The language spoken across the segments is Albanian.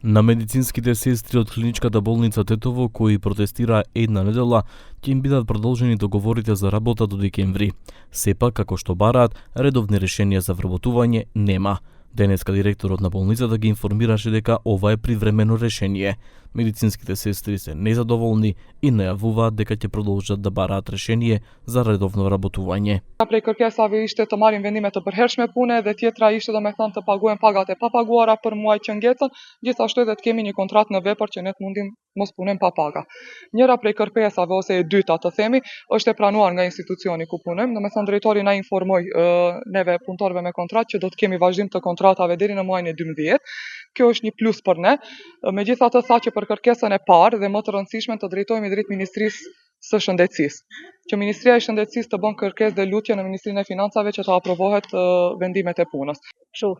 На медицинските сестри од клиничката болница Тетово, кои протестираа една недела, ќе им бидат продолжени договорите за работа до декември. Сепак, како што бараат, редовни решенија за вработување нема. Денеска директорот на болницата ги информираше дека ова е привремено решение. Медицинските сестри се незадоволни и најавуваат дека ќе продолжат да бараат решение за редовно работување. Prej kërkesave ishte të marrim vendime të përhershme pune dhe tjetra ishte domethënë të paguhen pagat e papaguara për muaj që ngecën, gjithashtu edhe të kemi një kontratë në vepër që ne të mundim mos punojmë pa paga. Njëra prej kërkesave ose e dyta të themi është e pranuar nga institucioni ku punojmë, domethënë drejtori na informoi neve punëtorëve me kontratë që do të kemi vazhdim të kontratave deri në muajin e 12. Kjo është një plus për ne. Megjithatë tha që për kërkesën e parë dhe më të rëndësishme të drejtohemi drejt Ministrisë së Shëndetësisë. Që Ministria e Shëndetësisë të bën kërkesë dhe lutje në Ministrinë e Financave që të aprovohet vendimet e punës. Kështu,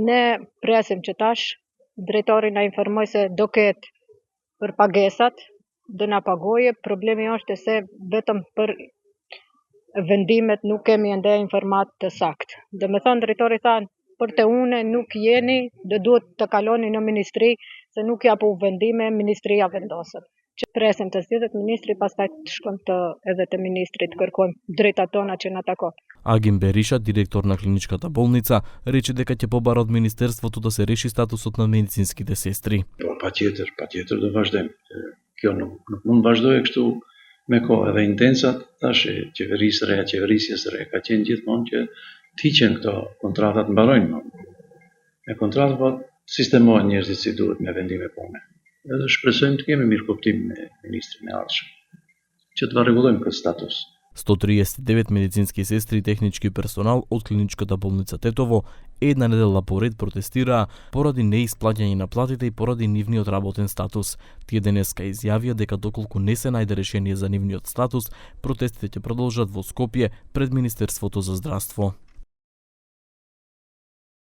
ne presim që tash drejtori na informoj se do ketë për pagesat, do na pagoje. Problemi është se vetëm për vendimet nuk kemi ende informat të saktë. Domethënë drejtori thanë për të une nuk jeni, dhe duhet të kaloni në ministri, se nuk japu vendime, ministria vendosët. Që presim të zgjidhet ministri, pastaj të shkojmë edhe të ministrit, kërkojmë drejtat tona që na takon. Агим Бериша, директор на клиничката болница, рече дека ќе побара од министерството да се реши статусот на медицинските сестри. Patjetër do vazhdojmë. Kjo nuk mund vazhdojë kështu me kohë, edhe intensat tash qeverisjes së re ka qenë gjithmonë që të hiqen këto kontratat mbarojnë. Me kontratat po sistemohen njerëzit si duhet me vendime pune. Edhe shpresojmë të kemi mirë kuptim me ministrin e ardhshëm që të rregullojmë këtë status. 139 медицински сестри и технички персонал од клиничката болница Тетово една недела поред протестираа поради неисплаќање на платите и поради нивниот работен статус. Тие денеска изјавија дека доколку не се најде решение за нивниот статус, протестите ќе продолжат во Скопје пред Министерството за здравство.